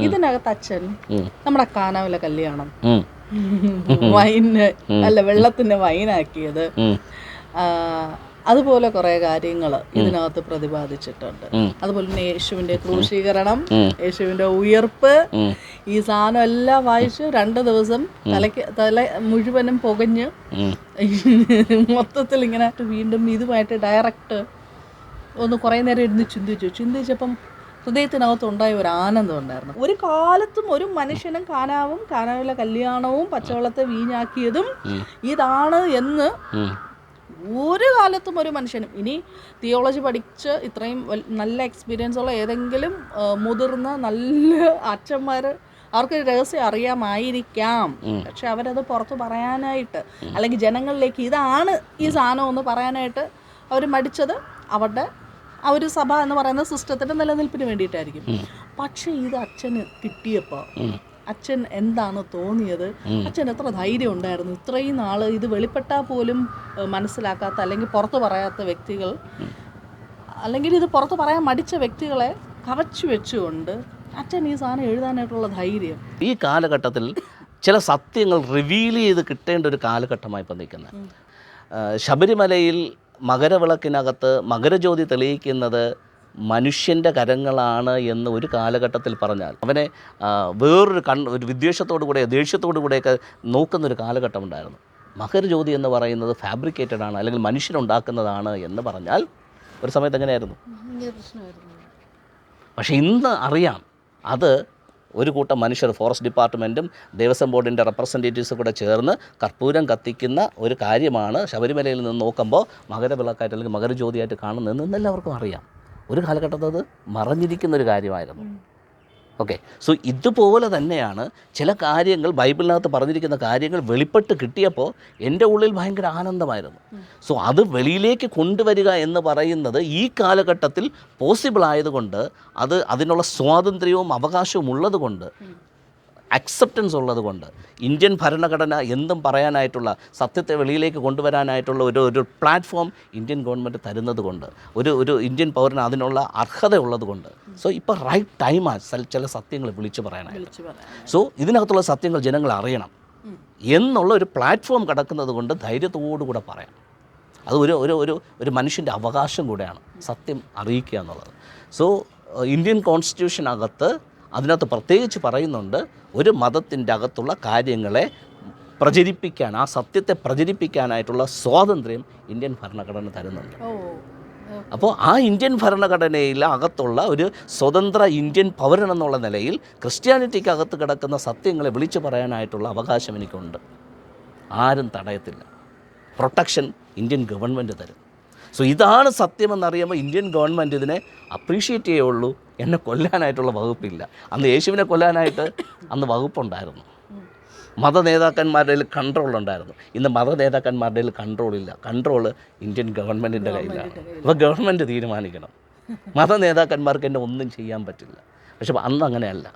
ഇതിനകത്ത് അച്ഛൻ നമ്മുടെ കാനാവിലെ കല്യാണം വൈന് അല്ല വെള്ളത്തിന്റെ വൈനാക്കിയത്, അതുപോലെ കുറെ കാര്യങ്ങൾ ഇതിനകത്ത് പ്രതിപാദിച്ചിട്ടുണ്ട്. അതുപോലെ തന്നെ യേശുവിന്റെ ക്രൂശീകരണം, യേശുവിന്റെ ഉയർപ്പ്, ഈ സാധനം എല്ലാം വായിച്ച് 2 ദിവസം തല മുഴുവനും പുകഞ്ഞ് മൊത്തത്തിൽ ഇങ്ങനെ വീണ്ടും ഇതുമായിട്ട് ഡയറക്റ്റ് ഒന്ന് കുറേ നേരം ഇരുന്ന് ചിന്തിച്ചപ്പം ഹൃദയത്തിനകത്ത് ഉണ്ടായ ഒരു ആനന്ദം ഉണ്ടായിരുന്നു. ഒരു കാലത്തും ഒരു മനുഷ്യനും കാനാവിലെ കല്യാണവും പച്ചവെള്ളത്തെ വീഞ്ഞാക്കിയതും ഇതാണ് എന്ന് ഒരു കാലത്തും ഒരു മനുഷ്യനും, ഇനി തിയോളജി പഠിച്ച് ഇത്രയും നല്ല എക്സ്പീരിയൻസ് ഉള്ള ഏതെങ്കിലും മുതിർന്ന നല്ല അച്ഛന്മാർ അവർക്ക് രഹസ്യം അറിയാമായിരിക്കാം, പക്ഷെ അവരത് പുറത്ത് പറയാനായിട്ട് അല്ലെങ്കിൽ ജനങ്ങളിലേക്ക് ഇതാണ് ഈ സാധനം എന്ന് പറയാനായിട്ട് അവർ മടിച്ചത് അവരുടെ ആ ഒരു സഭ എന്ന് പറയുന്ന സിസ്റ്റത്തിന്റെ നിലനിൽപ്പിന് വേണ്ടിയിട്ടായിരിക്കും. പക്ഷെ ഇത് അച്ഛന് കിട്ടിയപ്പോൾ അച്ഛൻ എന്താണ് തോന്നിയത്? അച്ഛൻ എത്ര ധൈര്യം ഉണ്ടായിരുന്നു? ഇത്രയും നാള് ഇത് വെളിപ്പെട്ടാൽ പോലും മനസ്സിലാക്കാത്ത അല്ലെങ്കിൽ പുറത്ത് പറയാത്ത വ്യക്തികൾ, അല്ലെങ്കിൽ ഇത് പുറത്ത് പറയാൻ മടിച്ച വ്യക്തികളെ കവച്ചു വെച്ചുകൊണ്ട് അച്ഛൻ ഈ സാധനം എഴുതാനായിട്ടുള്ള ധൈര്യം. ഈ കാലഘട്ടത്തിൽ ചില സത്യങ്ങൾ റിവീൽ ചെയ്ത് കിട്ടേണ്ട ഒരു കാലഘട്ടമായി ഇപ്പം നിൽക്കുന്നത്. ശബരിമലയിൽ മകരവിളക്കിനകത്ത് മകരജ്യോതി തെളിയിക്കുന്നത് മനുഷ്യൻ്റെ കരങ്ങളാണ് എന്ന് ഒരു കാലഘട്ടത്തിൽ പറഞ്ഞാൽ അവനെ വേറൊരു ഒരു വിദ്വേഷത്തോടു കൂടെ ദേഷ്യത്തോടു കൂടെയൊക്കെ നോക്കുന്നൊരു കാലഘട്ടം ഉണ്ടായിരുന്നു. മകരജ്യോതി എന്ന് പറയുന്നത് ഫാബ്രിക്കേറ്റഡ് ആണ് അല്ലെങ്കിൽ മനുഷ്യനുണ്ടാക്കുന്നതാണ് എന്ന് പറഞ്ഞാൽ ഒരു സമയത്ത് എങ്ങനെയായിരുന്നു? പക്ഷേ ഇന്ന് അറിയാം അത് ഒരു കൂട്ടം മനുഷ്യർ, ഫോറസ്റ്റ് ഡിപ്പാർട്ട്മെൻറ്റും ദേവസ്വം ബോർഡിൻ്റെ റെപ്രസെൻറ്റേറ്റീവ്സും കൂടെ ചേർന്ന് കർപ്പൂരം കത്തിക്കുന്ന ഒരു കാര്യമാണ് ശബരിമലയിൽ നിന്ന് നോക്കുമ്പോൾ മകരവിളക്കായിട്ട് അല്ലെങ്കിൽ മകരജ്യോതിയായിട്ട് കാണുന്നതെന്ന് എല്ലാവർക്കും അറിയാം. ഒരു കാലഘട്ടത്തിൽ അത് മറഞ്ഞിരിക്കുന്നൊരു കാര്യമായിരുന്നു. ഓക്കെ, സോ ഇതുപോലെ തന്നെയാണ് ചില കാര്യങ്ങൾ ബൈബിളിനകത്ത് പറഞ്ഞിരിക്കുന്ന കാര്യങ്ങൾ വെളിപ്പെട്ട് കിട്ടിയപ്പോൾ എൻ്റെ ഉള്ളിൽ ഭയങ്കര ആനന്ദമായിരുന്നു. സോ അത് വെളിയിലേക്ക് കൊണ്ടുവരിക എന്ന് പറയുന്നത് ഈ കാലഘട്ടത്തിൽ പോസിബിൾ ആയതുകൊണ്ട്, അതിനുള്ള സ്വാതന്ത്ര്യവും അവകാശവും ഉള്ളതുകൊണ്ട്, അക്സെപ്റ്റൻസ് ഉള്ളതുകൊണ്ട്, ഇന്ത്യൻ ഭരണഘടന എന്തും പറയാനായിട്ടുള്ള സത്യത്തെ വെളിയിലേക്ക് കൊണ്ടുവരാനായിട്ടുള്ള ഒരു പ്ലാറ്റ്ഫോം ഇന്ത്യൻ ഗവൺമെൻറ് തരുന്നത് കൊണ്ട്, ഒരു ഇന്ത്യൻ പൗരന് അതിനുള്ള അർഹത ഉള്ളതുകൊണ്ട്, സോ ഇപ്പോൾ റൈറ്റ് ടൈമാണ് ചില സത്യങ്ങൾ വിളിച്ചു പറയാനായിട്ട്. സോ ഇതിനകത്തുള്ള സത്യങ്ങൾ ജനങ്ങൾ അറിയണം എന്നുള്ള ഒരു പ്ലാറ്റ്ഫോം കിടക്കുന്നത് കൊണ്ട് ധൈര്യത്തോടുകൂടെ പറയാം. അത് ഒരു മനുഷ്യൻ്റെ അവകാശം കൂടെയാണ് സത്യം അറിയിക്കുക എന്നുള്ളത്. സോ ഇന്ത്യൻ കോൺസ്റ്റിറ്റ്യൂഷനകത്ത് അതിനകത്ത് പ്രത്യേകിച്ച് പറയുന്നുണ്ട്, ഒരു മതത്തിൻ്റെ അകത്തുള്ള കാര്യങ്ങളെ പ്രചരിപ്പിക്കാൻ, ആ സത്യത്തെ പ്രചരിപ്പിക്കാനായിട്ടുള്ള സ്വാതന്ത്ര്യം ഇന്ത്യൻ ഭരണഘടന തരുന്നുണ്ട്. അപ്പോൾ ആ ഇന്ത്യൻ ഭരണഘടനയിൽ അകത്തുള്ള ഒരു സ്വതന്ത്ര ഇന്ത്യൻ പൗരൻ എന്നുള്ള നിലയിൽ ക്രിസ്ത്യാനിറ്റിക്ക് അകത്ത് കിടക്കുന്ന സത്യങ്ങളെ വിളിച്ചു പറയാനായിട്ടുള്ള അവകാശം എനിക്കുണ്ട്. ആരും തടയത്തില്ല. പ്രൊട്ടക്ഷൻ ഇന്ത്യൻ ഗവൺമെൻറ് തരും. സോ ഇതാണ് സത്യമെന്നറിയുമ്പോൾ ഇന്ത്യൻ ഗവൺമെൻറ് ഇതിനെ അപ്രീഷിയേറ്റ് ചെയ്യുള്ളൂ. എന്നെ കൊല്ലാനായിട്ടുള്ള വകുപ്പില്ല. അന്ന് യേശുവിനെ കൊല്ലാനായിട്ട് അന്ന് വകുപ്പുണ്ടായിരുന്നു. മത നേതാക്കന്മാരുടെ കയ്യിൽ കൺട്രോൾ ഉണ്ടായിരുന്നു. ഇന്ന് മത നേതാക്കന്മാരുടെ കയ്യിൽ കൺട്രോളില്ല. കൺട്രോള് ഇന്ത്യൻ ഗവൺമെൻറ്റിൻ്റെ കയ്യിലാണ്. അപ്പോൾ ഗവൺമെൻറ് തീരുമാനിക്കണം. മത നേതാക്കന്മാർക്ക് എന്നെ ഒന്നും ചെയ്യാൻ പറ്റില്ല. പക്ഷെ അന്ന് അങ്ങനെയല്ല.